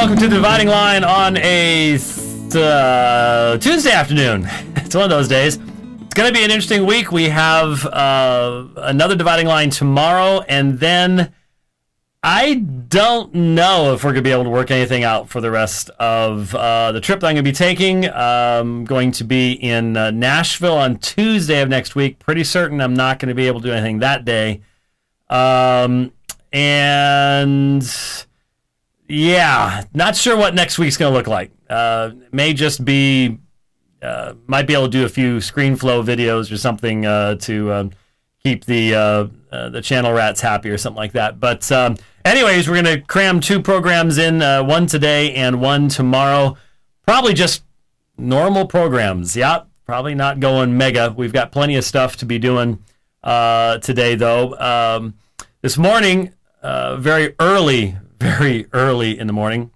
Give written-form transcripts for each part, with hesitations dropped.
welcome to the Dividing Line on a Tuesday afternoon. It's one of those days. It's going to be an interesting week. We have another Dividing Line tomorrow, and then I don't know if we're going to be able to work anything out for the rest of the trip that I'm going to be taking. I'm going to be in Nashville on Tuesday of next week. Pretty certain I'm not going to be able to do anything that day. And yeah, not sure what next week's going to look like. May just be, might be able to do a few ScreenFlow videos or something to keep the channel rats happy or something like that. But anyways, we're going to cram two programs in, one today and one tomorrow. Probably just normal programs. Yeah, probably not going mega. We've got plenty of stuff to be doing today, though. This morning, very early in the morning,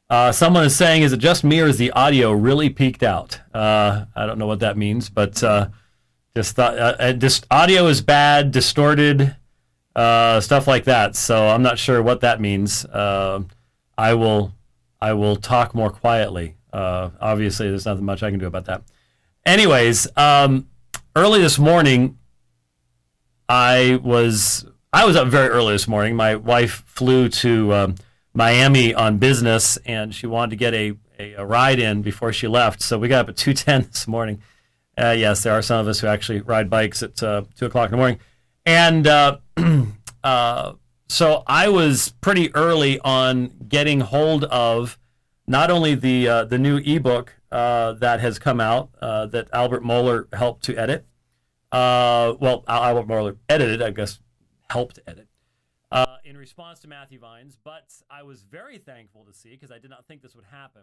someone is saying, is it just me or is the audio really peaked out? I don't know what that means, but just thought just audio is bad, distorted, stuff like that. So I'm not sure what that means. I will talk more quietly. Obviously, there's nothing much I can do about that. Anyways, early this morning, I was up very early this morning. My wife flew to Miami on business, and she wanted to get a ride in before she left. So we got up at 2:10 this morning. Yes, there are some of us who actually ride bikes at 2 o'clock in the morning. And so I was pretty early on getting hold of not only the new ebook that has come out that Albert Mohler helped to edit. Well, Albert Mohler edited, I guess, helped edit, in response to Matthew Vines, but I was very thankful to see, because I did not think this would happen,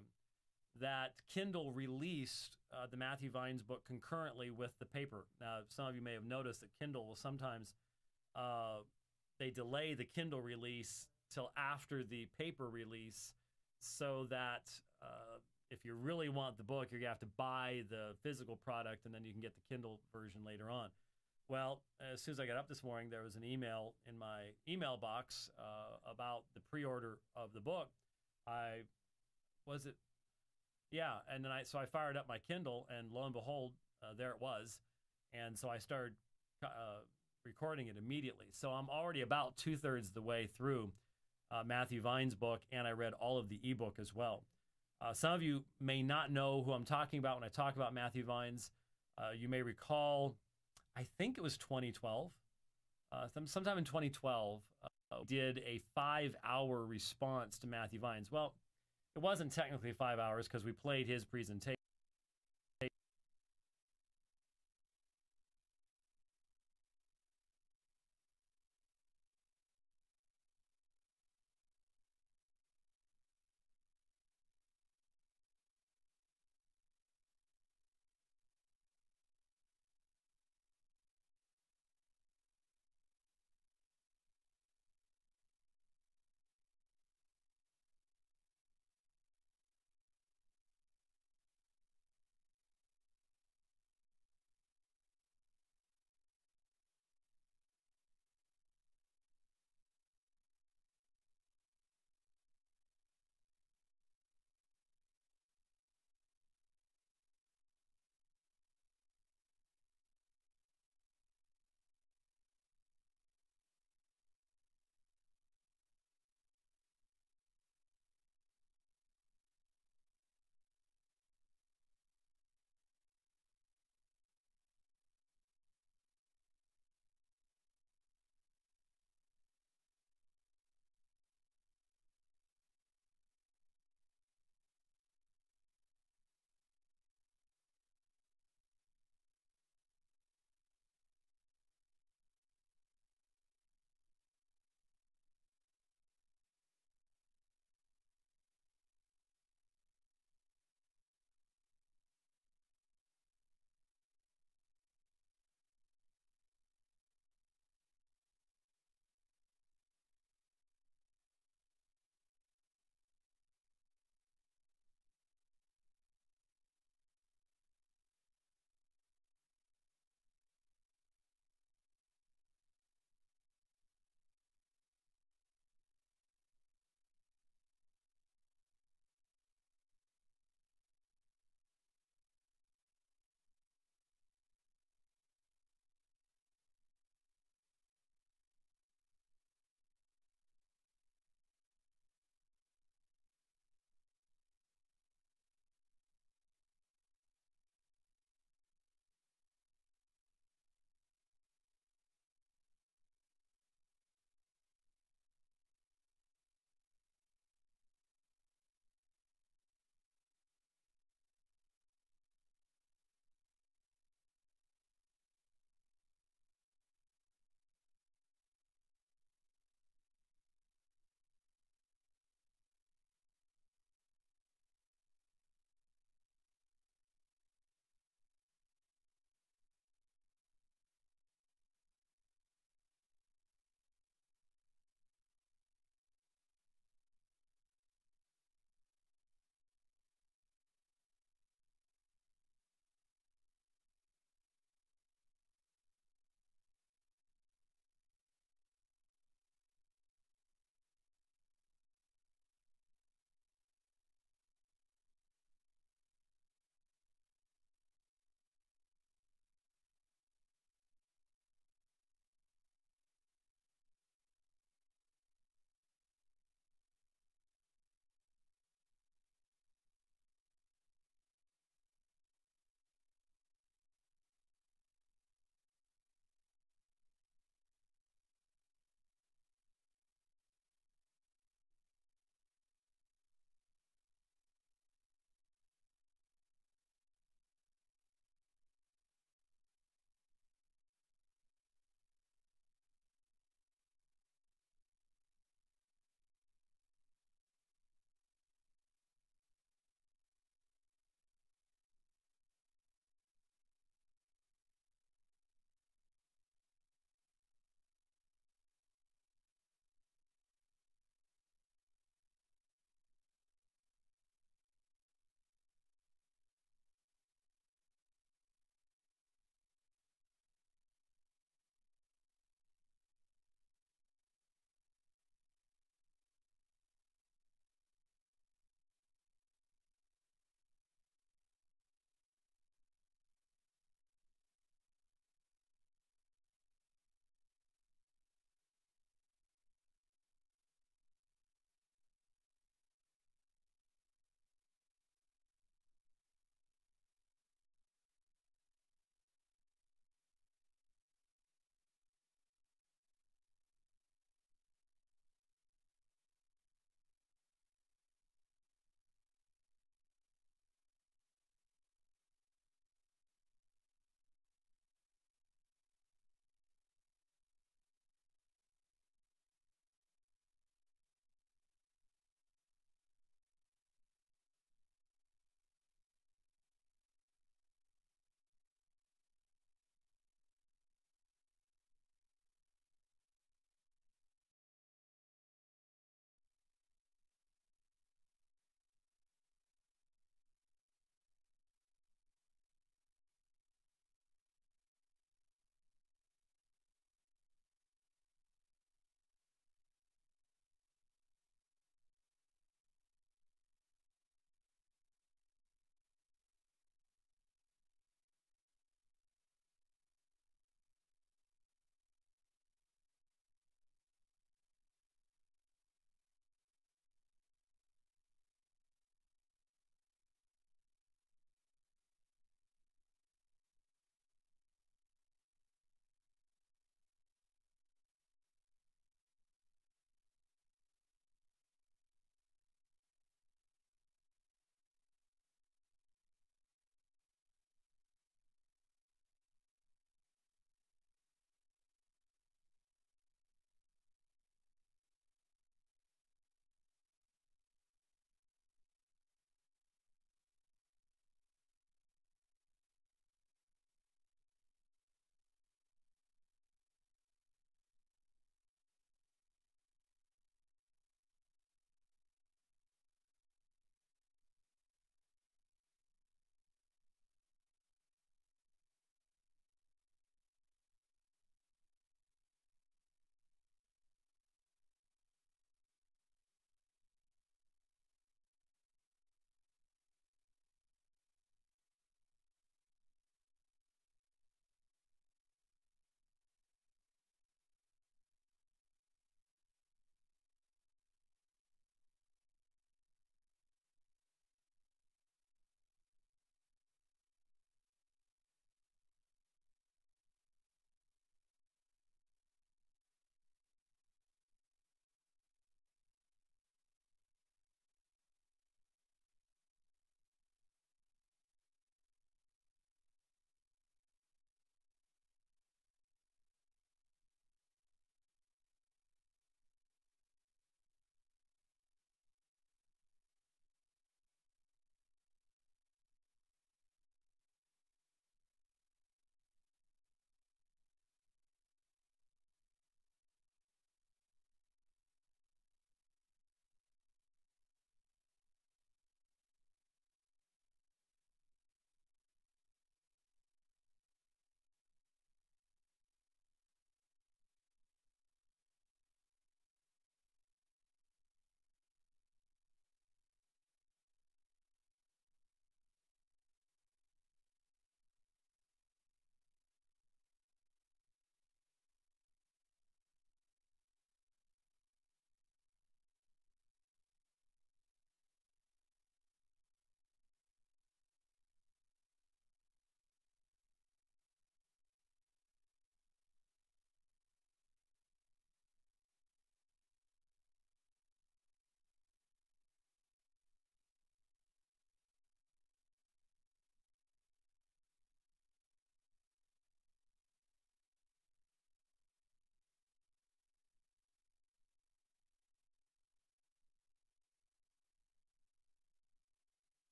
that Kindle released the Matthew Vines book concurrently with the paper. Now, some of you may have noticed that Kindle will sometimes, they delay the Kindle release till after the paper release, so that if you really want the book, you're going to have to buy the physical product, and then you can get the Kindle version later on. Well, as soon as I got up this morning, there was an email in my email box about the pre-order of the book. Yeah, and then so I fired up my Kindle, and lo and behold, there it was. And so I started recording it immediately. So I'm already about 2/3 of the way through Matthew Vines' book, and I read all of the ebook as well. Some of you may not know who I'm talking about when I talk about Matthew Vines. You may recall, I think it was 2012. Sometime in 2012, did a 5-hour response to Matthew Vines. Well, it wasn't technically 5 hours because we played his presentation.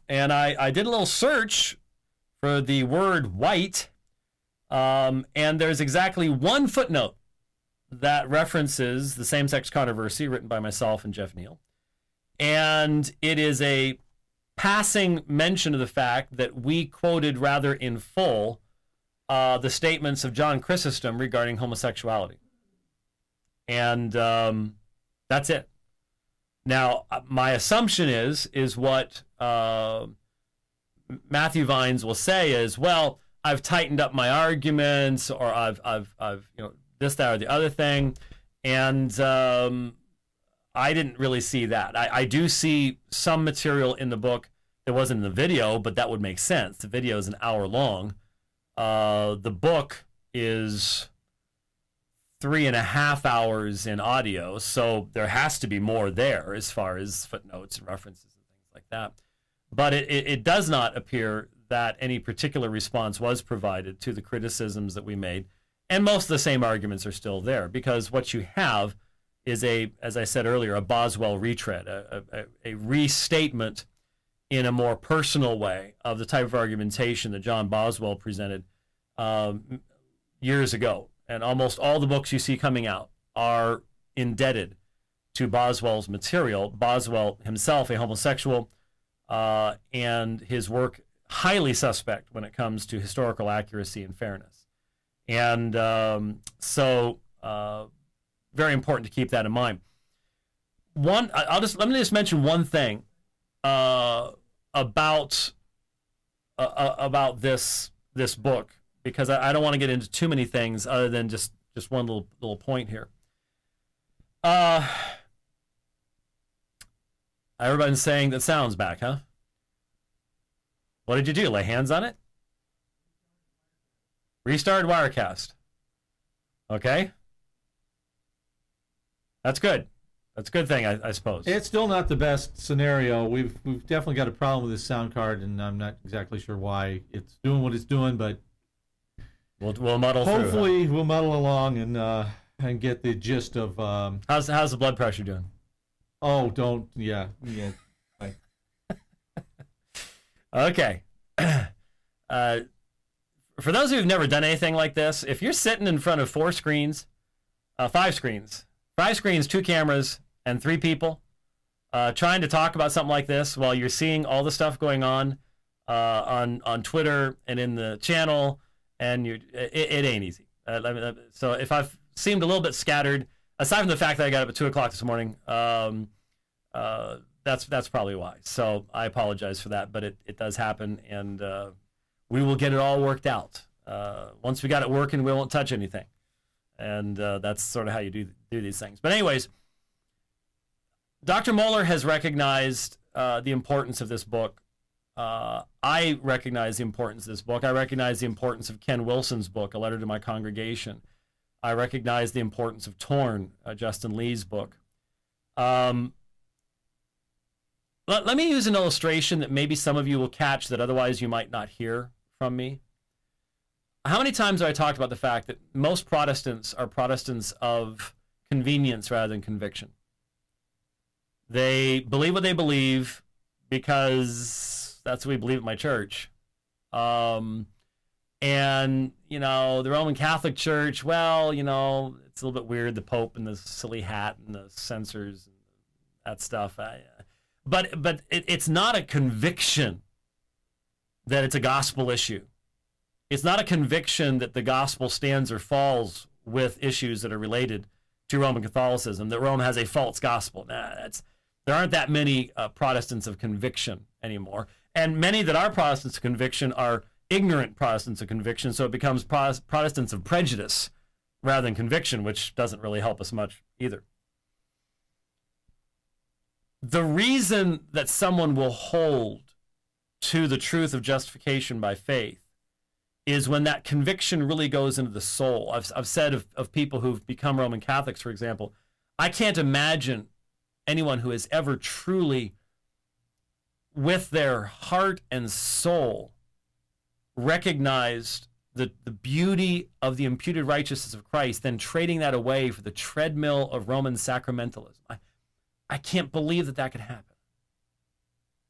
and I did a little search for the word white, and there's exactly one footnote that references the same-sex controversy written by myself and Jeff Neal. And it is a passing mention of the fact that we quoted rather in full the statements of John Chrysostom regarding homosexuality. And that's it. Now, my assumption is what Matthew Vines will say is, well, I've tightened up my arguments, or I've this, that, or the other thing, and I didn't really see that. I do see some material in the book that wasn't in the video, but that would make sense. The video is an hour long. The book is 3.5 hours in audio, so there has to be more there as far as footnotes and references and things like that. But it does not appear that any particular response was provided to the criticisms that we made, and most of the same arguments are still there, because what you have is as I said earlier, a Boswell retread, a restatement in a more personal way of the type of argumentation that John Boswell presented years ago. And almost all the books you see coming out are indebted to Boswell's material. Boswell himself, a homosexual, and his work highly suspect when it comes to historical accuracy and fairness. And so very important to keep that in mind. Let me just mention one thing about this book, because I don't want to get into too many things other than just one little point here. Everybody's saying that sound's back, huh? What did you do? Lay hands on it? Restarted Wirecast. Okay. That's good. That's a good thing, I suppose. It's still not the best scenario. We've definitely got a problem with this sound card, and I'm not exactly sure why it's doing what it's doing, but we'll muddle through. Hopefully, we'll muddle along and get the gist of. How's the blood pressure doing? Oh, don't. Yeah. Okay. For those who've never done anything like this, if you're sitting in front of 5 screens, 2 cameras, and 3 people, trying to talk about something like this while you're seeing all the stuff going on Twitter and in the channel, and it ain't easy. So if I've seemed a little bit scattered, aside from the fact that I got up at 2 o'clock this morning, that's probably why. So I apologize for that, but it does happen, and we will get it all worked out. Once we got it working, we won't touch anything, and that's sort of how you do these things. But anyways, Dr. Mohler has recognized the importance of this book. I recognize the importance of this book. I recognize the importance of Ken Wilson's book, A Letter to My Congregation. I recognize the importance of Torn, Justin Lee's book. Let me use an illustration that maybe some of you will catch that otherwise you might not hear from me. How many times have I talked about the fact that most Protestants are Protestants of convenience rather than conviction? They believe what they believe because that's what we believe at my church. And, the Roman Catholic Church, well, it's a little bit weird, the Pope and the silly hat and the censors and that stuff. But it's not a conviction that it's a gospel issue. It's not a conviction that the gospel stands or falls with issues that are related to Roman Catholicism, that Rome has a false gospel. There aren't that many Protestants of conviction anymore. And many that are Protestants of conviction are ignorant Protestants of conviction, so it becomes Protestants of prejudice rather than conviction, which doesn't really help us much either. The reason that someone will hold to the truth of justification by faith is when that conviction really goes into the soul. I've said of people who've become Roman Catholics, for example, I can't imagine anyone who has ever truly, with their heart and soul, recognized the beauty of the imputed righteousness of Christ, then trading that away for the treadmill of Roman sacramentalism. I can't believe that could happen.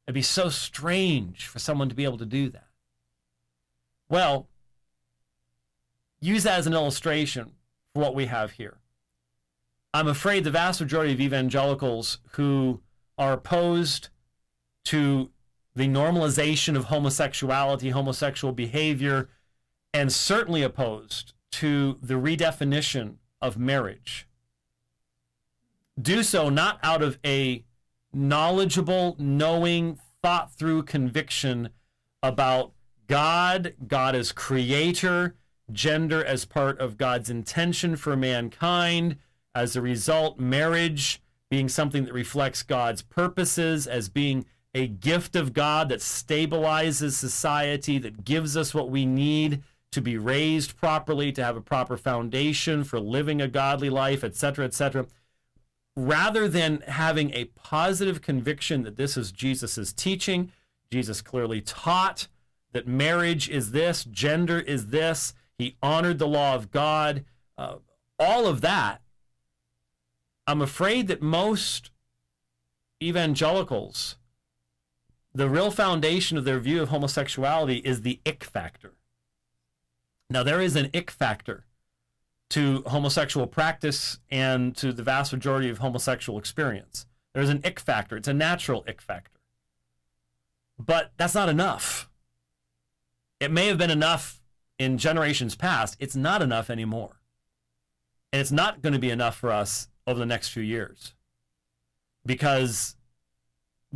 It'd be so strange for someone to be able to do that. Well, use that as an illustration for what we have here. I'm afraid the vast majority of evangelicals who are opposed to the normalization of homosexuality, homosexual behavior, and certainly opposed to the redefinition of marriage, do so not out of a knowledgeable, knowing, thought-through conviction about God, God as creator, gender as part of God's intention for mankind, as a result, marriage being something that reflects God's purposes, as being a gift of God that stabilizes society, that gives us what we need to be raised properly, to have a proper foundation for living a godly life, etc., etc. Rather than having a positive conviction that this is Jesus' teaching, Jesus clearly taught that marriage is this, gender is this, he honored the law of God, all of that, I'm afraid that most evangelicals, the real foundation of their view of homosexuality is the ick factor. Now, there is an ick factor to homosexual practice and to the vast majority of homosexual experience. There's an ick factor. It's a natural ick factor. But that's not enough. It may have been enough in generations past. It's not enough anymore. And it's not going to be enough for us over the next few years. Because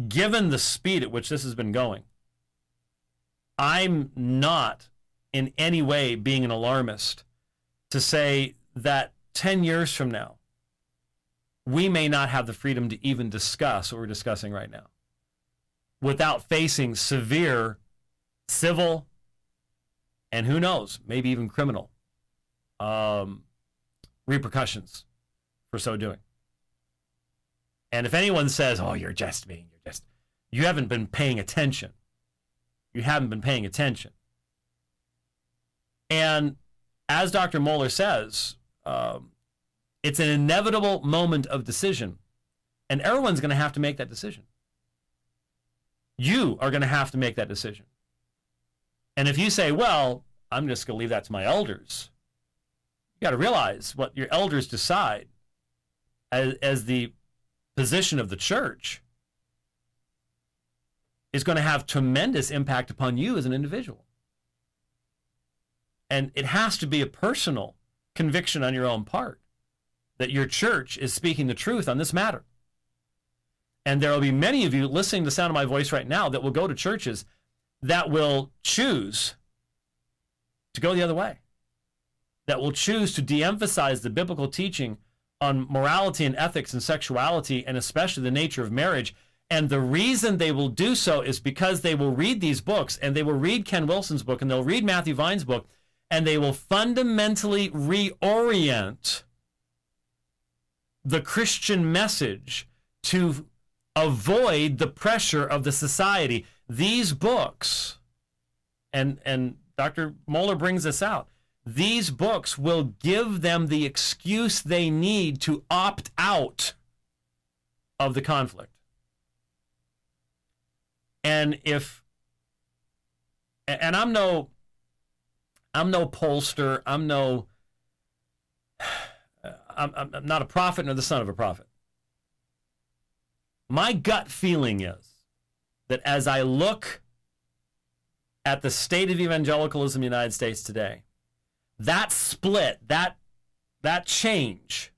given the speed at which this has been going, I'm not in any way being an alarmist to say that 10 years from now, we may not have the freedom to even discuss what we're discussing right now without facing severe civil and who knows, maybe even criminal repercussions for so doing. And if anyone says, oh, you haven't been paying attention. You haven't been paying attention. And as Dr. Mohler says, it's an inevitable moment of decision. And everyone's going to have to make that decision. You are going to have to make that decision. And if you say, well, I'm just going to leave that to my elders, you got to realize what your elders decide as the position of the church is going to have tremendous impact upon you as an individual. And it has to be a personal conviction on your own part that your church is speaking the truth on this matter. And there will be many of you listening to the sound of my voice right now that will go to churches that will choose to go the other way, that will choose to de-emphasize the biblical teaching on morality and ethics and sexuality, and especially the nature of marriage. And the reason they will do so is because they will read these books, and they will read Ken Wilson's book, and they'll read Matthew Vine's book, and they will fundamentally reorient the Christian message to avoid the pressure of the society. These books, and Dr. Mohler brings this out, these books will give them the excuse they need to opt out of the conflict. And I'm no pollster, I'm not a prophet nor the son of a prophet. My gut feeling is that as I look at the state of evangelicalism in the United States today, that split, that change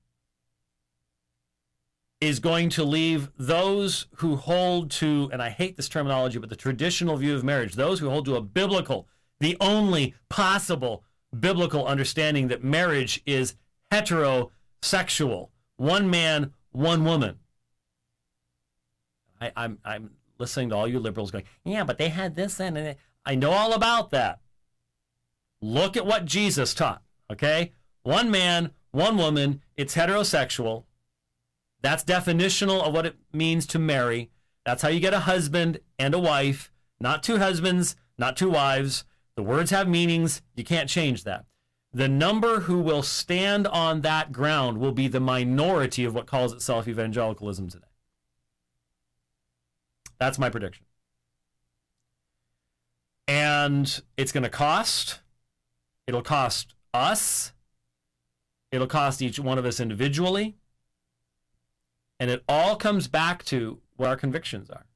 is going to leave those who hold to, and I hate this terminology, but the traditional view of marriage, those who hold to a biblical, the only possible biblical understanding that marriage is heterosexual, one man, one woman. I'm listening to all you liberals going, yeah, but they had this and I know all about that. Look at what Jesus taught, okay? One man, one woman, it's heterosexual. That's definitional of what it means to marry. That's how you get a husband and a wife, not two husbands, not two wives. The words have meanings. You can't change that. The number who will stand on that ground will be the minority of what calls itself evangelicalism today. That's my prediction. And it's going to cost. It'll cost us. It'll cost each one of us individually. And it all comes back to what our convictions are.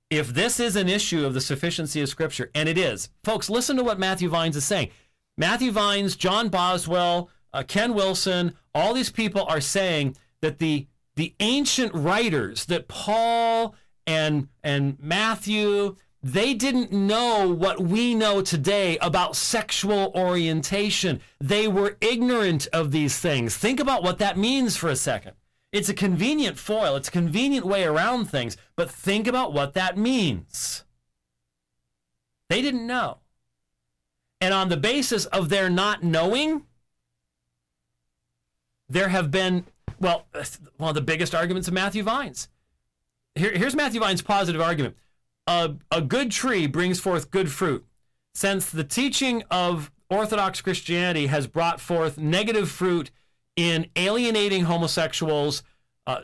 If this is an issue of the sufficiency of Scripture, and it is, folks, listen to what Matthew Vines is saying. Matthew Vines, John Boswell, Ken Wilson, all these people are saying that the ancient writers, that Paul and Matthew, they didn't know what we know today about sexual orientation. They were ignorant of these things. Think about what that means for a second. It's a convenient foil. It's a convenient way around things. But think about what that means. They didn't know. And on the basis of their not knowing, there have been, well, one of the biggest arguments of Matthew Vines. Here's Matthew Vines' positive argument. A good tree brings forth good fruit. Since the teaching of Orthodox Christianity has brought forth negative fruit in alienating homosexuals,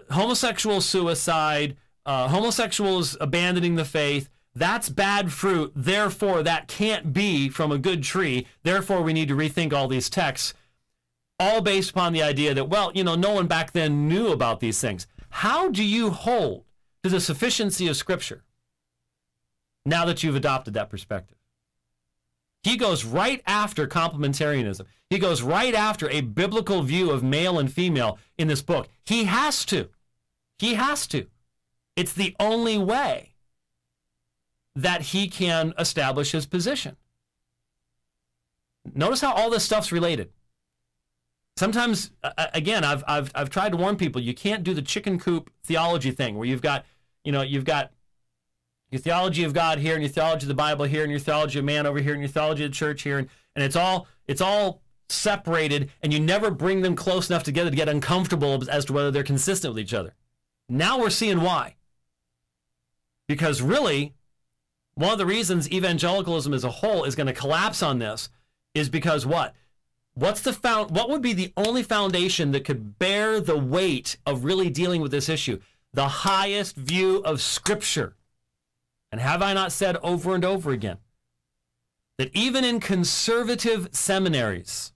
homosexual suicide, homosexuals abandoning the faith, that's bad fruit. Therefore, that can't be from a good tree. Therefore, we need to rethink all these texts, all based upon the idea that, well, you know, no one back then knew about these things. How do you hold to the sufficiency of Scripture now that you've adopted that perspective? He goes right after complementarianism. He goes right after a biblical view of male and female in this book. He has to. He has to. It's the only way that he can establish his position. Notice how all this stuff's related. Sometimes, again, I've tried to warn people, you can't do the chicken coop theology thing where you've got your theology of God here, and your theology of the Bible here, and your theology of man over here, and your theology of the church here, and it's all separated, and you never bring them close enough together to get uncomfortable as to whether they're consistent with each other. Now we're seeing why. Because really, one of the reasons evangelicalism as a whole is going to collapse on this is because what? What would be the only foundation that could bear the weight of really dealing with this issue? The highest view of Scripture. And have I not said over and over again that even in conservative seminaries,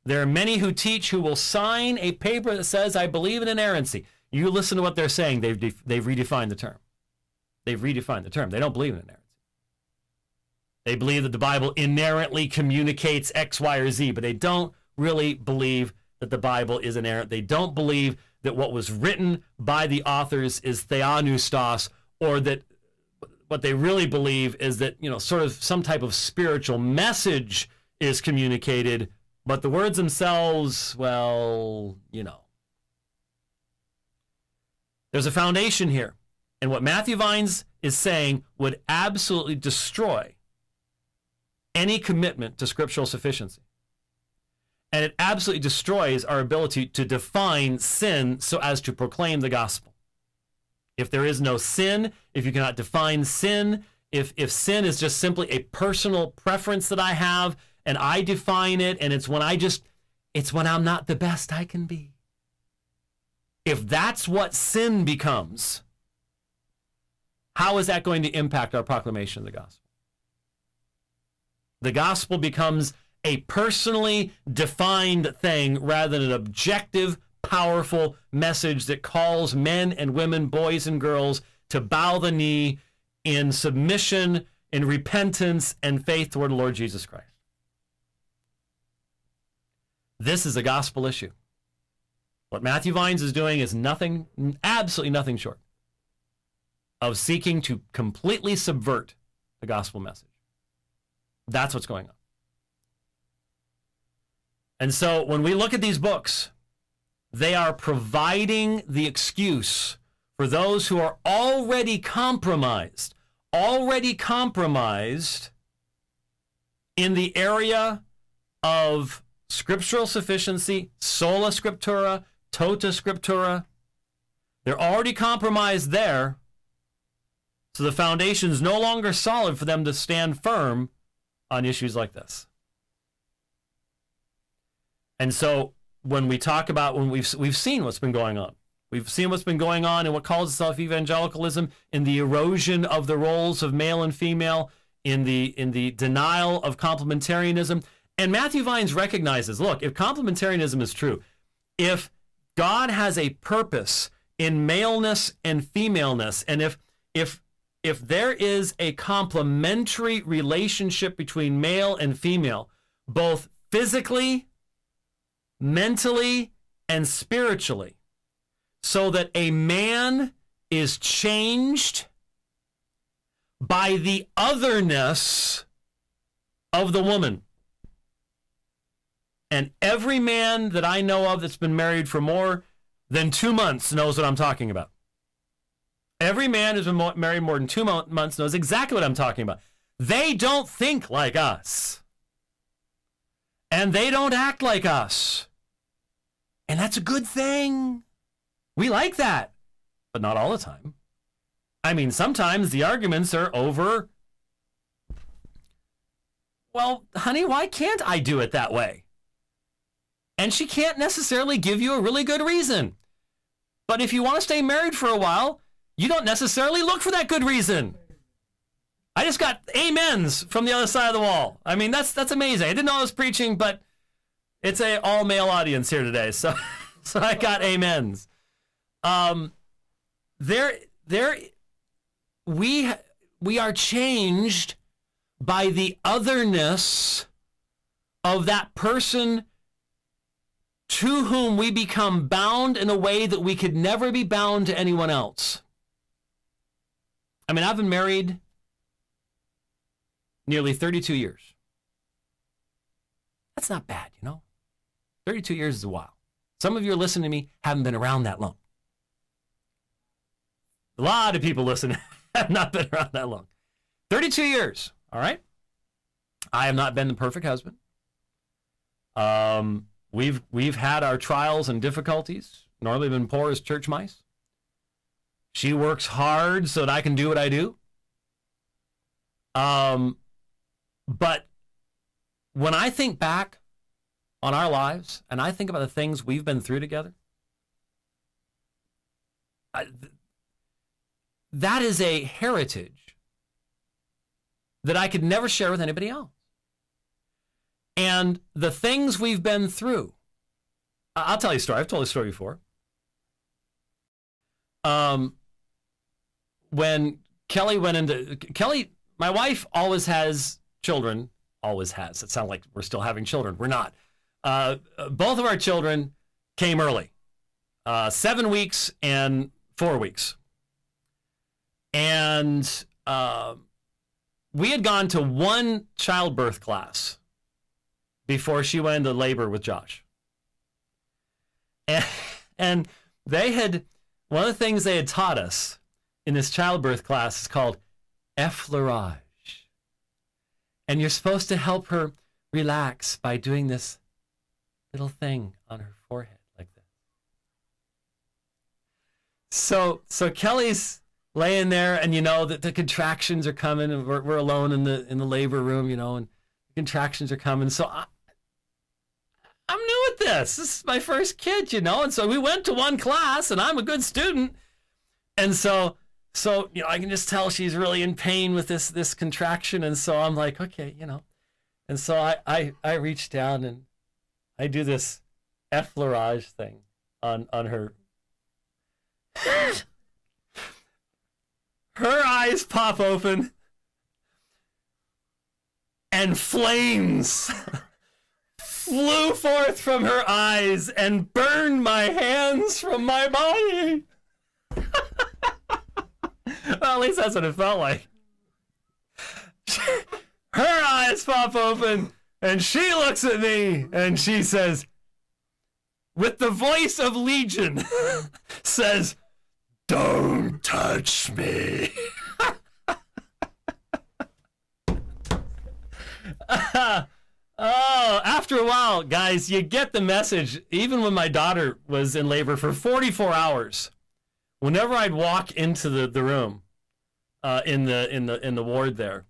there are many who teach who will sign a paper that says, I believe in inerrancy. You listen to what they're saying, they've redefined the term. They've redefined the term. They don't believe in inerrancy. They believe that the Bible inherently communicates X, Y, or Z, but they don't really believe that the Bible is inerrant. They don't believe that what was written by the authors is theopneustos, or that what they really believe is that, you know, sort of some type of spiritual message is communicated, but the words themselves, well, you know. There's a foundation here, and what Matthew Vines is saying would absolutely destroy any commitment to scriptural sufficiency. And it absolutely destroys our ability to define sin so as to proclaim the gospel. If there is no sin, if you cannot define sin, if sin is just simply a personal preference that I have and I define it, and it's when I'm not the best I can be. If that's what sin becomes, how is that going to impact our proclamation of the gospel? The gospel becomes a personally defined thing rather than an objective, powerful message that calls men and women, boys and girls, to bow the knee in submission, in repentance, and faith toward the Lord Jesus Christ. This is a gospel issue. What Matthew Vines is doing is nothing, absolutely nothing short of seeking to completely subvert the gospel message. That's what's going on. And so when we look at these books, they are providing the excuse for those who are already compromised in the area of scriptural sufficiency, sola scriptura, tota scriptura. They're already compromised there, so the foundation is no longer solid for them to stand firm on issues like this. And so when we talk about, when we've seen what's been going on. We've seen what's been going on in what calls itself evangelicalism, in the erosion of the roles of male and female, in the denial of complementarianism. And Matthew Vines recognizes, look, if complementarianism is true, if God has a purpose in maleness and femaleness, and if there is a complementary relationship between male and female, both physically, mentally, and spiritually, so that a man is changed by the otherness of the woman. And every man that I know of that's been married for more than 2 months knows what I'm talking about. Every man who's been married more than 2 months knows exactly what I'm talking about. They don't think like us. And they don't act like us. And that's a good thing. We like that. But not all the time. I mean, sometimes the arguments are over, well, honey, why can't I do it that way? And she can't necessarily give you a really good reason. But if you want to stay married for a while, you don't necessarily look for that good reason. I just got amens from the other side of the wall. I mean, that's amazing. I didn't know I was preaching, but it's a all-male audience here today, so I got amens. We are changed by the otherness of that person to whom we become bound in a way that we could never be bound to anyone else. I mean, I've been married nearly 32 years. That's not bad, you know? 32 years is a while. Some of you are listening to me haven't been around that long. A lot of people listening have not been around that long. 32 years, all right? I have not been the perfect husband. We've had our trials and difficulties. Normally been poor as church mice. She works hard so that I can do what I do. But when I think back on our lives and I think about the things we've been through together, that is a heritage that I could never share with anybody else. And the things we've been through, I'll tell you a story. I've told a story before. When Kelly my wife always has children, always has. It sounds like we're still having children. We're not. Both of our children came early, 7 weeks and 4 weeks. And we had gone to one childbirth class before she went into labor with Josh. And they had, one of the things they had taught us in this childbirth class is called effleurage. And you're supposed to help her relax by doing this little thing on her forehead like this. So Kelly's laying there, and you know that the contractions are coming, and we're alone in the labor room, you know, and the contractions are coming. So I'm new at this. This is my first kid, you know, and so we went to one class, and I'm a good student, and so you know, I can just tell she's really in pain with this contraction, and so I'm like, okay, you know, and so I reach down and I do this effleurage thing on her. Her eyes pop open, and flames flew forth from her eyes and burned my hands from my body. Well, at least that's what it felt like. Her eyes pop open, and she looks at me, and she says, with the voice of Legion, says, "Don't touch me." Oh, after a while, guys, you get the message. Even when my daughter was in labor for 44 hours, whenever I'd walk into the room in the ward there,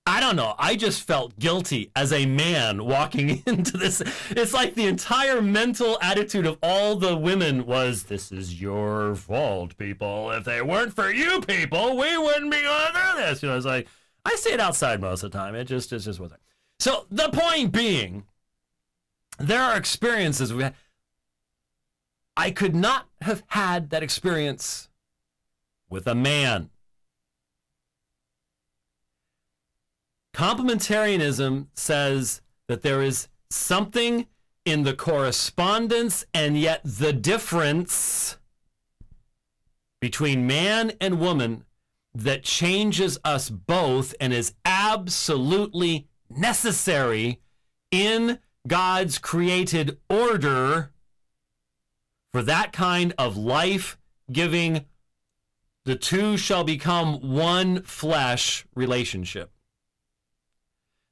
I don't know, I just felt guilty as a man walking into this. It's like the entire mental attitude of all the women was, this is your fault, people. If they weren't for you people, we wouldn't be going through this. You know, it's like, I say it outside most of the time. It's just with it. So the point being, there are experiences we had. I could not have had that experience with a man. Complementarianism says that there is something in the correspondence and yet the difference between man and woman that changes us both and is absolutely necessary in God's created order for that kind of life-giving, the two shall become one flesh relationship.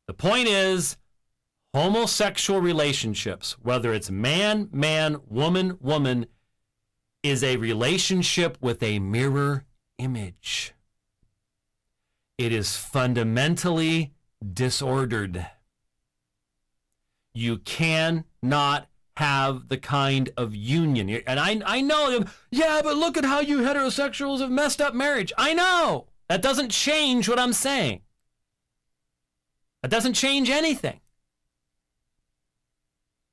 The point is, homosexual relationships, whether it's man, man, woman, woman, is a relationship with a mirror image. It is fundamentally disordered. You cannot have the kind of union. And I know, yeah, but look at how you heterosexuals have messed up marriage. I know. That doesn't change what I'm saying. That doesn't change anything.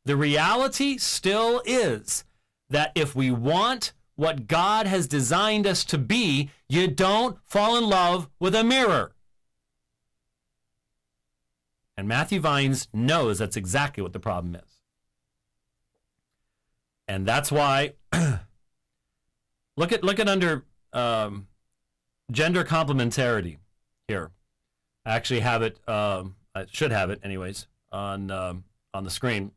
The reality still is that if we want what God has designed us to be, you don't fall in love with a mirror. And Matthew Vines knows that's exactly what the problem is. And that's why, look at under gender complementarity here. I actually have it, I should have it anyways, on the screen.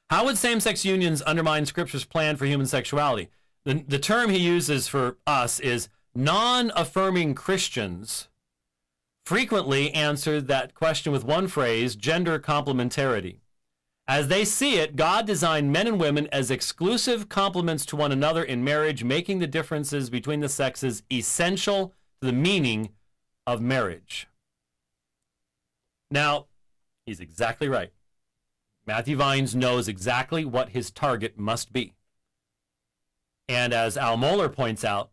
How would same-sex unions undermine Scripture's plan for human sexuality? The term he uses for us is non-affirming Christians frequently answer that question with one phrase, gender complementarity. As they see it, God designed men and women as exclusive complements to one another in marriage, making the differences between the sexes essential to the meaning of marriage. Now, he's exactly right. Matthew Vines knows exactly what his target must be. And as Al Mohler points out,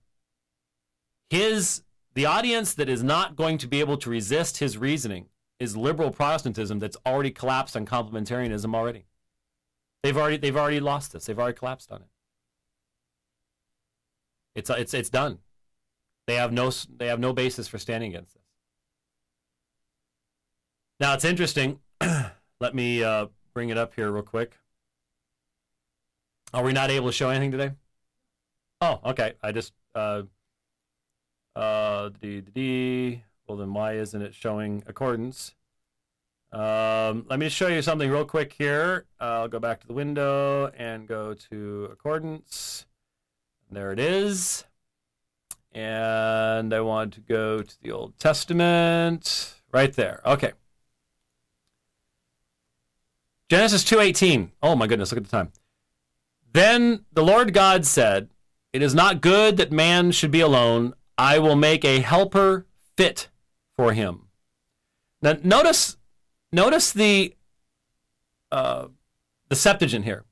the audience that is not going to be able to resist his reasoning is liberal Protestantism that's already collapsed on complementarianism already. They've already lost this. They've already collapsed on it. It's done. They have no basis for standing against this. Now it's interesting. Let me bring it up here real quick. Are we not able to show anything today? Oh, okay. I just well, then why isn't it showing accordance? Let me show you something real quick here. I'll go back to the window and go to accordance. There it is. And I want to go to the Old Testament. Right there. Okay. Genesis 2:18. Oh my goodness, look at the time. Then the Lord God said, "It is not good that man should be alone. I will make a helper fit for him." Now notice the Septuagint here.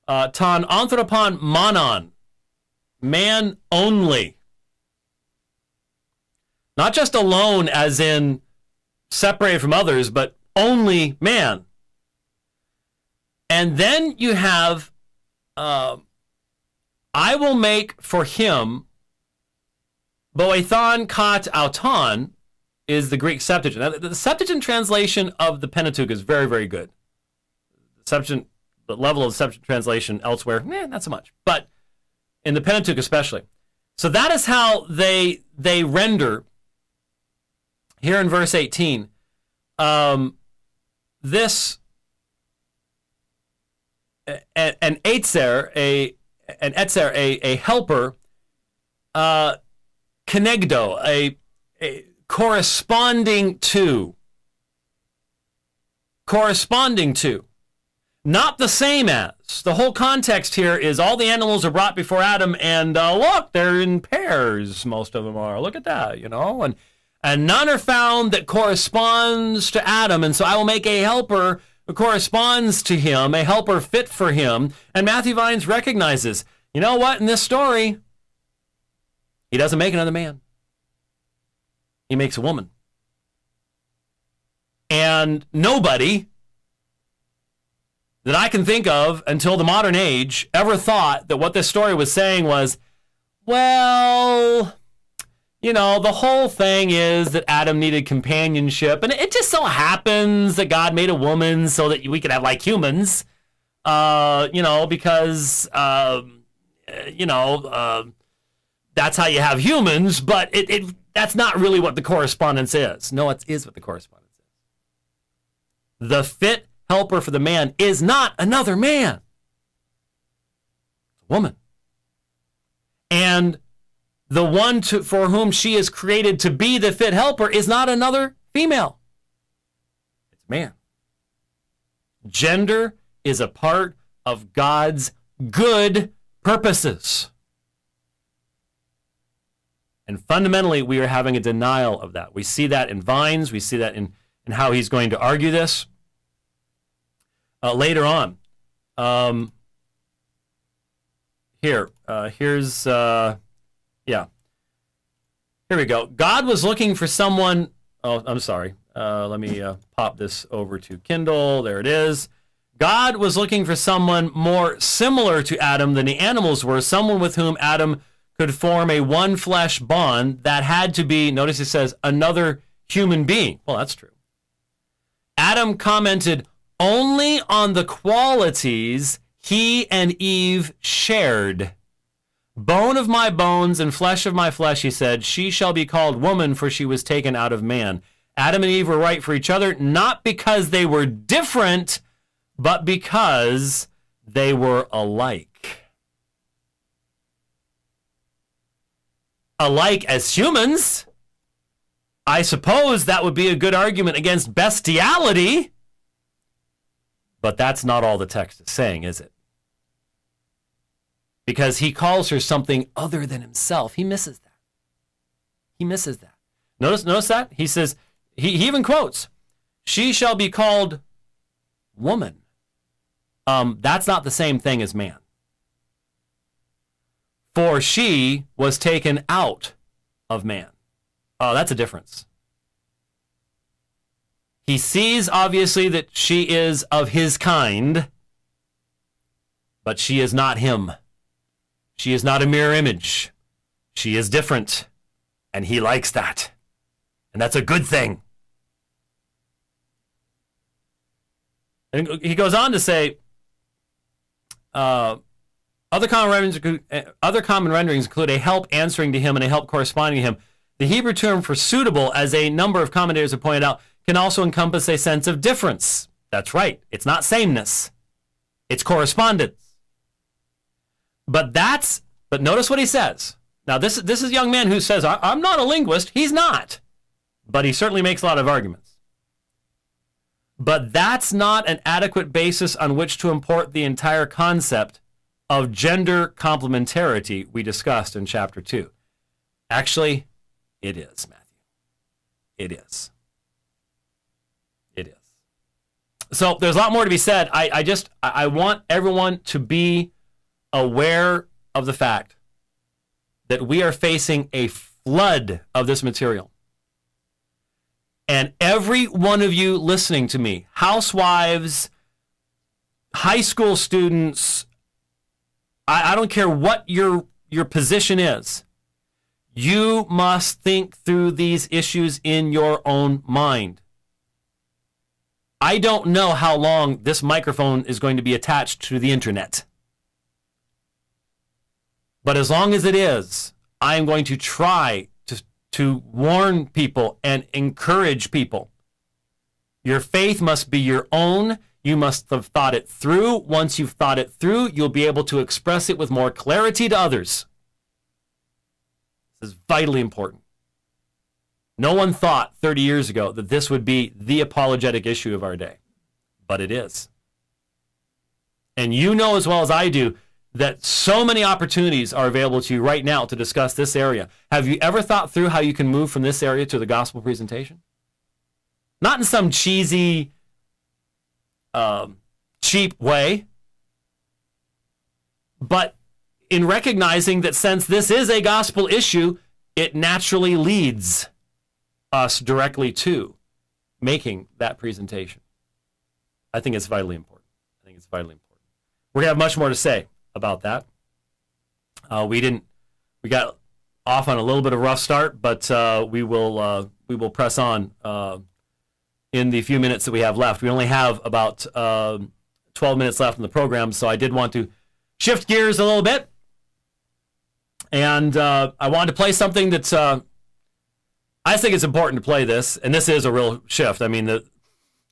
Ton anthropon monon, man only. Not just alone as in separated from others, but only man. And then you have, I will make for him, boethon kat auton is the Greek Septuagint. Now, the Septuagint translation of the Pentateuch is very, very good. The level of the Septuagint translation elsewhere, not so much. But in the Pentateuch especially. So that is how they render, here in verse 18, this, an etzer, a helper, kenegdo, a corresponding to, not the same as. The whole context here is all the animals are brought before Adam, and look, they're in pairs, most of them are. Look at that, and none are found that corresponds to Adam, and so I will make a helper who corresponds to him, a helper fit for him. And Matthew Vines recognizes, you know what, in this story, he doesn't make another man. He makes a woman. And nobody that I can think of until the modern age ever thought that what this story was saying was, well, you know, the whole thing is that Adam needed companionship, and it just so happens that God made a woman so that we could have like humans, you know, because, you know, that's how you have humans, but that's not really what the correspondence is. No, it is what the correspondence is. The fit helper for the man is not another man. It's a woman. And the one for whom she is created to be the fit helper is not another female. It's a man. Gender is a part of God's good purposes. And fundamentally, we are having a denial of that. We see that in Vines. We see that in how he's going to argue this later on. Here's here we go. God was looking for someone. Oh, I'm sorry. Let me pop this over to Kindle. There it is. God was looking for someone more similar to Adam than the animals were, someone with whom Adam could form a one flesh bond that had to be, notice it says, another human being. Well, that's true. Adam commented only on the qualities he and Eve shared. Bone of my bones and flesh of my flesh, he said, she shall be called woman, for she was taken out of man. Adam and Eve were right for each other, not because they were different, but because they were alike. Alike as humans, I suppose that would be a good argument against bestiality, but that's not all the text is saying, is it? Because he calls her something other than himself. He misses that. He misses that. Notice that? He says, he even quotes, she shall be called woman. That's not the same thing as man. For she was taken out of man. Oh, that's a difference. He sees, obviously, that she is of his kind, but she is not him. She is not a mirror image. She is different, and he likes that. And that's a good thing. And he goes on to say, other common renderings include a help answering to him and a help corresponding to him. The Hebrew term for suitable, as a number of commentators have pointed out, can also encompass a sense of difference. That's right. It's not sameness. It's correspondence. But notice what he says. Now, this is a young man who says, I'm not a linguist. He's not. But he certainly makes a lot of arguments. But that's not an adequate basis on which to import the entire concept of gender complementarity we discussed in chapter 2. Actually, it is, Matthew. It is. It is. So there's a lot more to be said. I want everyone to be aware of the fact that we are facing a flood of this material. And every one of you listening to me, housewives, high school students, I don't care what your position is, you must think through these issues in your own mind. I don't know how long this microphone is going to be attached to the internet. But as long as it is, I am going to try to warn people and encourage people. Your faith must be your own. You must have thought it through. Once you've thought it through, you'll be able to express it with more clarity to others. This is vitally important. No one thought 30 years ago that this would be the apologetic issue of our day, but it is. And you know as well as I do that so many opportunities are available to you right now to discuss this area. Have you ever thought through how you can move from this area to the gospel presentation? Not in some cheesy, cheap way, but in recognizing that since this is a gospel issue, it naturally leads us directly to making that presentation. I think it's vitally important. I think it's vitally important. We're going to have much more to say about that. We got off on a little bit of a rough start, but we will press on in the few minutes that we have left. We only have about 12 minutes left in the program, so I did want to shift gears a little bit. And I wanted to play something that's, I think it's important to play this, and this is a real shift. I mean, you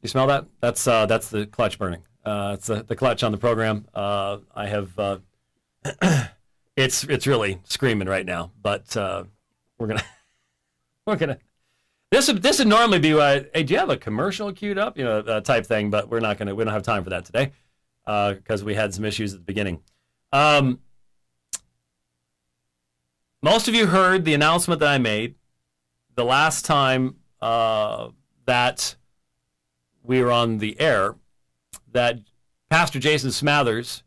smell that? That's the clutch burning. It's the clutch on the program. I have, it's really screaming right now, but we're gonna. This would normally be, hey, do you have a commercial queued up, type thing, but we don't have time for that today because we had some issues at the beginning. Most of you heard the announcement that I made the last time that we were on the air, that Pastor Jason Smathers,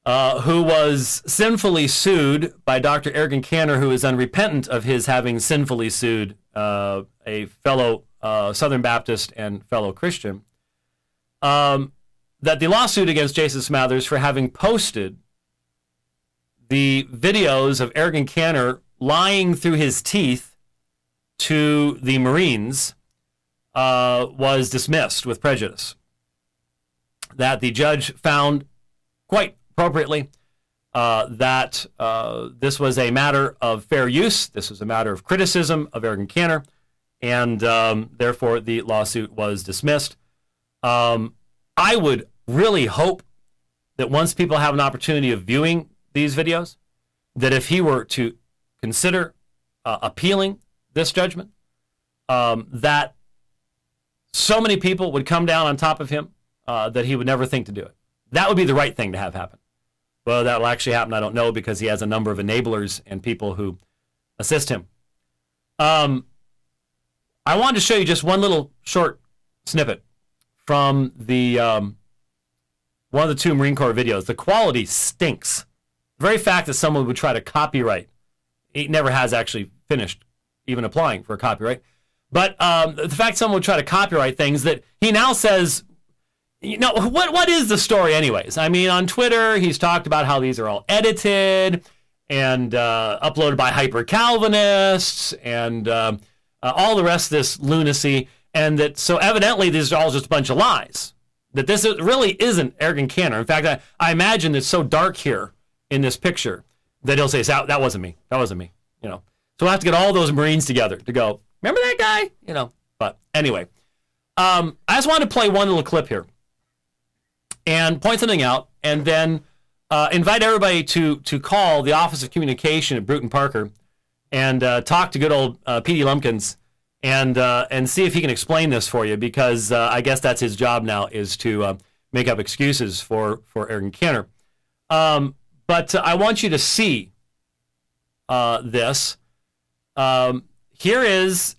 who was sinfully sued by Dr. Ergun Caner, who is unrepentant of his having sinfully sued a fellow Southern Baptist and fellow Christian, that the lawsuit against Jason Smathers for having posted the videos of Ergun Caner lying through his teeth to the Marines was dismissed with prejudice. That the judge found, quite appropriately, that this was a matter of fair use, this was a matter of criticism of Ergun Caner, and therefore the lawsuit was dismissed. I would really hope that once people have an opportunity of viewing these videos, that if he were to consider appealing this judgment, that so many people would come down on top of him that he would never think to do it. That would be the right thing to have happen. Well, that will actually happen, I don't know, because he has a number of enablers and people who assist him. I wanted to show you just one little short snippet from the one of the two Marine Corps videos. The quality stinks. The very fact that someone would try to copyright, he never has actually finished even applying for a copyright, but the fact someone would try to copyright things that he now says, what is the story anyways? I mean, on Twitter, he's talked about how these are all edited and uploaded by hyper-Calvinists and all the rest of this lunacy, and that so evidently these are all just a bunch of lies. That this really isn't Ergun Caner. In fact, I imagine it's so dark here in this picture that he'll say, that wasn't me. That wasn't me. So we'll have to get all those Marines together to go, remember that guy? But anyway, I just wanted to play one little clip here and point something out, and then invite everybody to call the Office of Communication at Bruton Parker and talk to good old P.D. Lumpkins and see if he can explain this for you, because I guess that's his job now, is to make up excuses for Ergun Caner. But I want you to see this. Here is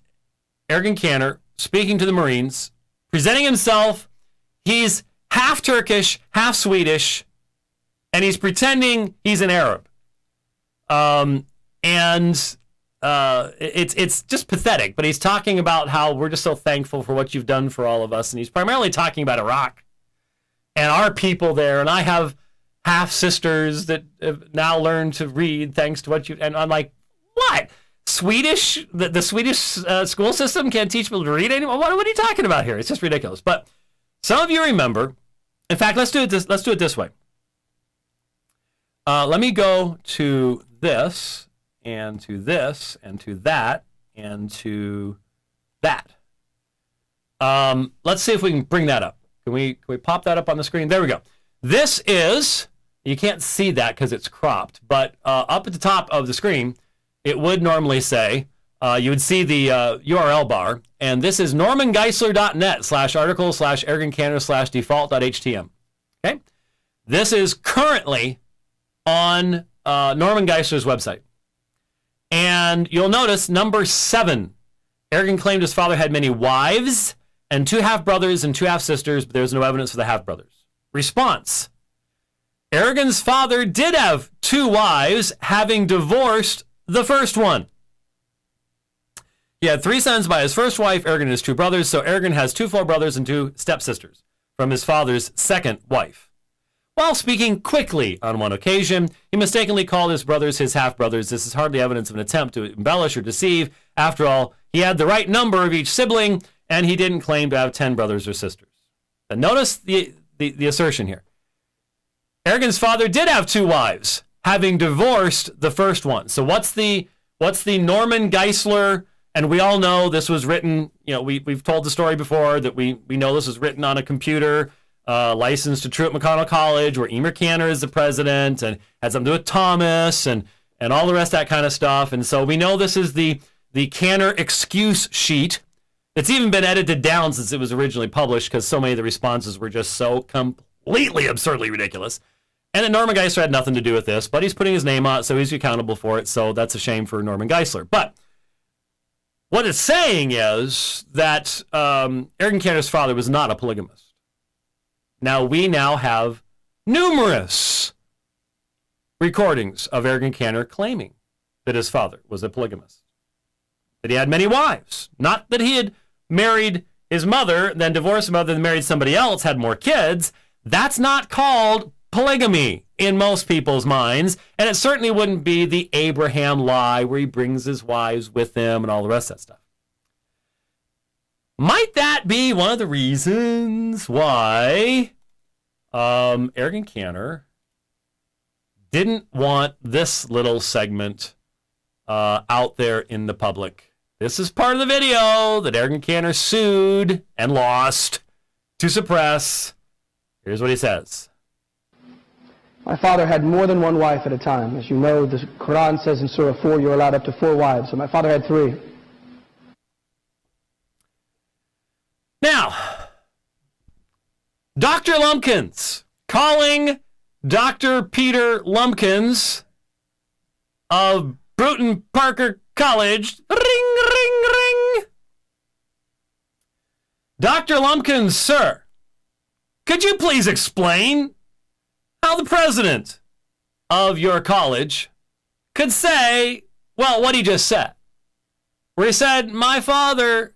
Ergun Caner speaking to the Marines, presenting himself. He's half Turkish, half Swedish, and he's pretending he's an Arab. It's just pathetic, but he's talking about how we're just so thankful for what you've done for all of us, and he's primarily talking about Iraq and our people there, and I have half-sisters that have now learned to read thanks to what you... And I'm like, what? Swedish? The Swedish school system can't teach people to read anymore? What are you talking about here? It's just ridiculous. But some of you remember... In fact, let's do it this way. Let me go to this, and to this, and to that, and to that. Let's see if we can bring that up. Can we pop that up on the screen? There we go. This is, you can't see that because it's cropped, but up at the top of the screen, it would normally say, you would see the URL bar, and this is normangeisler.net/article/erguncaner/default.htm. Okay? This is currently on Norman Geisler's website. And you'll notice number 7. Ergun claimed his father had many wives and 2 half-brothers and 2 half-sisters, but there's no evidence for the half-brothers. Response. Ergun's father did have 2 wives, having divorced the first one. He had 3 sons by his first wife, Ergun, and his 2 brothers. So Ergun has 2 full brothers and 2 stepsisters from his father's second wife. While speaking quickly on one occasion, he mistakenly called his brothers his half-brothers. This is hardly evidence of an attempt to embellish or deceive. After all, he had the right number of each sibling, and he didn't claim to have 10 brothers or sisters. And notice the assertion here. Ergun's father did have 2 wives, having divorced the first one. So what's the Norman Geisler? And we all know this was written, you know, we've told the story before that we know this was written on a computer, licensed to Truett McConnell College, where Ergun Caner is the president, and had something to do with Thomas and all the rest of that kind of stuff. And so we know this is the Caner excuse sheet. It's even been edited down since it was originally published because so many of the responses were just so completely absurdly ridiculous. And then Norman Geisler had nothing to do with this, but he's putting his name on it, so he's accountable for it. So that's a shame for Norman Geisler. But what it's saying is that Ergun Caner's father was not a polygamist. Now, we now have numerous recordings of Ergun Caner claiming that his father was a polygamist, that he had many wives, not that he had married his mother, then divorced his mother, then married somebody else, had more kids. That's not called polygamy in most people's minds, and it certainly wouldn't be the Abraham lie where he brings his wives with him and all the rest of that stuff. Might that be one of the reasons why Ergun Caner didn't want this little segment out there in the public? This is part of the video that Ergun Caner sued and lost to suppress. Here's what he says. My father had more than one wife at a time. As you know, the Quran says in Surah 4, you're allowed up to 4 wives. So my father had 3. Now, Dr. Lumpkins calling Dr. Peter Lumpkins of Bruton Parker College. Ring, ring, ring. Dr. Lumpkins, sir, could you please explain how the president of your college could say, well, what he just said, where he said, my father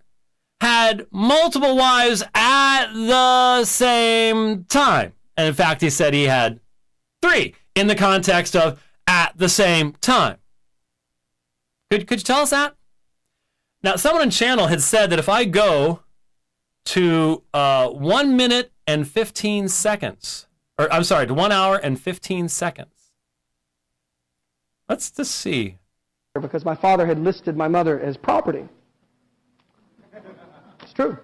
had multiple wives at the same time. And in fact, he said he had 3 in the context of at the same time. Could you tell us that? Now, someone in channel had said that if I go to 1 minute and 15 seconds, or I'm sorry, to 1 hour and 15 seconds. Let's just see. Because my father had listed my mother as property. It's true.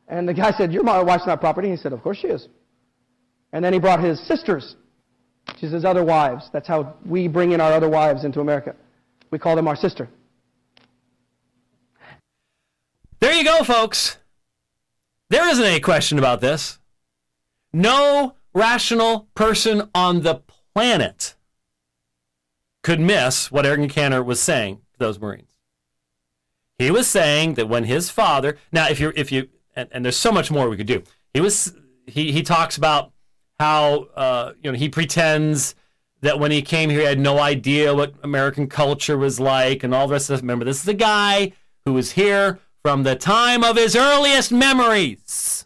And the guy said, your wife's not property. He said, of course she is. And then he brought his sisters. She's his other wives. That's how we bring in our other wives into America. We call them our sister. There you go, folks. There isn't any question about this. No rational person on the planet could miss what Ergun Caner was saying to those Marines. He was saying that when his father, now if you, and there's so much more we could do. He talks about how he pretends that when he came here he had no idea what American culture was like and all the rest of this. Remember, this is the guy who was here from the time of his earliest memories.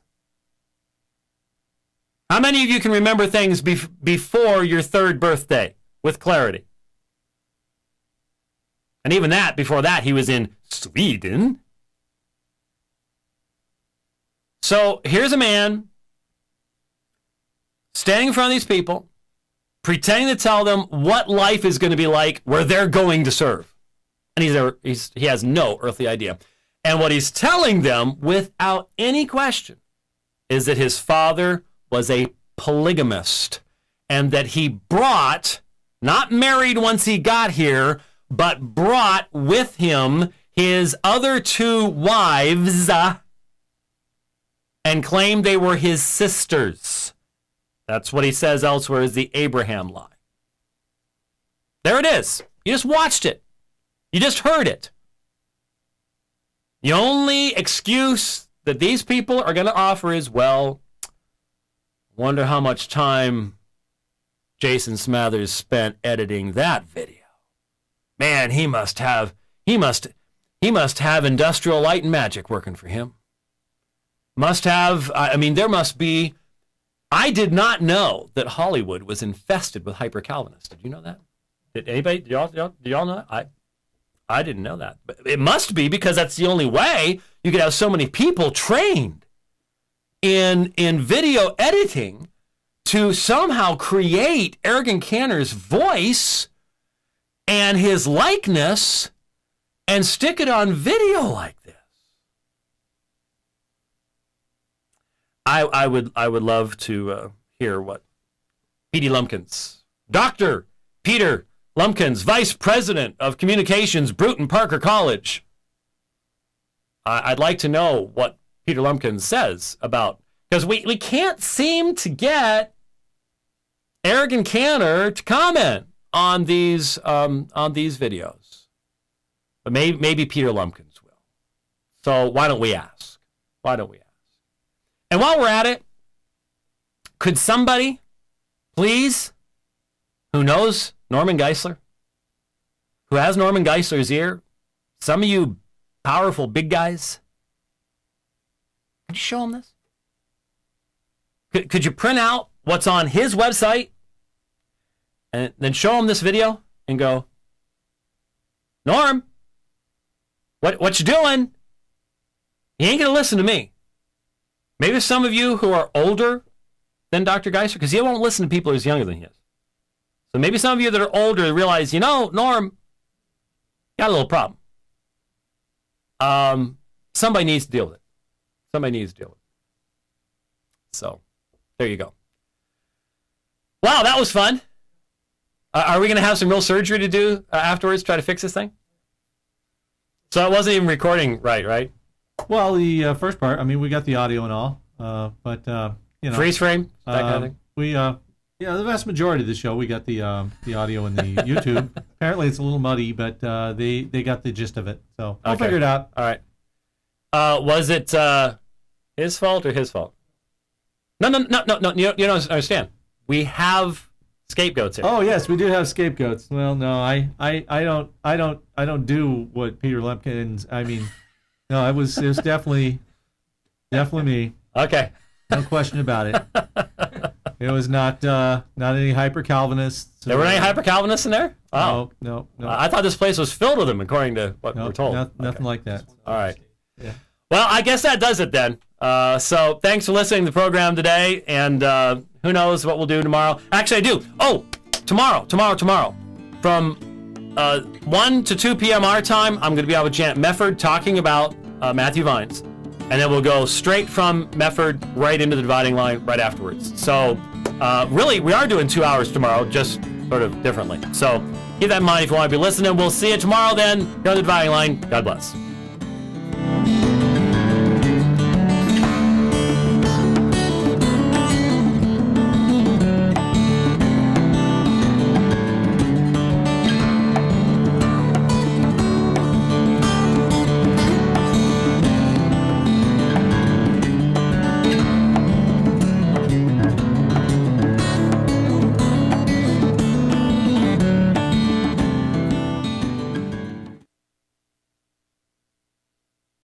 How many of you can remember things before your 3rd birthday with clarity? And even that, before that, he was in Sweden. So here's a man standing in front of these people, pretending to tell them what life is going to be like where they're going to serve. And he has no earthly idea. And what he's telling them, without any question, is that his father was a polygamist, and that he brought, not married once he got here, but brought with him his other 2 wives and claimed they were his sisters. That's what he says elsewhere is the Abraham lie. There it is. You just watched it. You just heard it. The only excuse that these people are going to offer is, well, wonder how much time Jason Smathers spent editing that video. Man, he must He must have industrial light and magic working for him. Must have, I mean, there must be, I did not know that Hollywood was infested with hyper-Calvinists. Did you know that? Did anybody, do y'all know that? I didn't know that. But it must be, because that's the only way you could have so many people trained in video editing to somehow create Ergun Caner's voice and his likeness and stick it on video like this. I would love to hear what Petey Lumpkins, Dr. Peter Lumpkins, Vice President of Communications, Bruton Parker College. I'd like to know what Peter Lumpkins says about, because we can't seem to get Ergun Caner to comment on these videos. But maybe Peter Lumpkins will. So why don't we ask? Why don't we ask? And while we're at it, could somebody, please, who knows Norman Geisler, who has Norman Geisler's ear, some of you powerful big guys, could you show him this? Could you print out what's on his website and then show him this video and go, Norm, what you doing? He ain't going to listen to me. Maybe some of you who are older than Dr. Geisler, because he won't listen to people who's younger than he is. So maybe some of you that are older realize, you know, Norm, got a little problem. Somebody needs to deal with it. Somebody needs to deal with it. So, there you go. Wow, that was fun. Are we going to have some real surgery to do afterwards, try to fix this thing? So it wasn't even recording right? Well, the first part, I mean, we got the audio and all, but, you know. Freeze frame, that kind of thing? Yeah, the vast majority of the show, we got the audio in the YouTube. Apparently it's a little muddy, but they got the gist of it. So I'll figure it out. All right. Was it his fault or his fault? No. You don't understand. We have scapegoats here. Oh yes, we do have scapegoats. Well, no, I don't do what Peter Lumpkins. I mean, no, it was definitely me. Okay. No question about it. It was not any hyper Calvinists. There were any hyper Calvinists in there? Wow. No. I thought this place was filled with them, according to what we're told. Nothing like that. All right. Yeah. Well, I guess that does it then. So thanks for listening to the program today, and who knows what we'll do tomorrow. Actually, I do. Oh, tomorrow. From 1 to 2 p.m. our time, I'm going to be out with Janet Mefford talking about Matthew Vines. And then we'll go straight from Mefford right into the dividing line right afterwards. So really, we are doing 2 hours tomorrow, just sort of differently. So keep that in mind if you want to be listening. We'll see you tomorrow then. Here on the dividing line. God bless.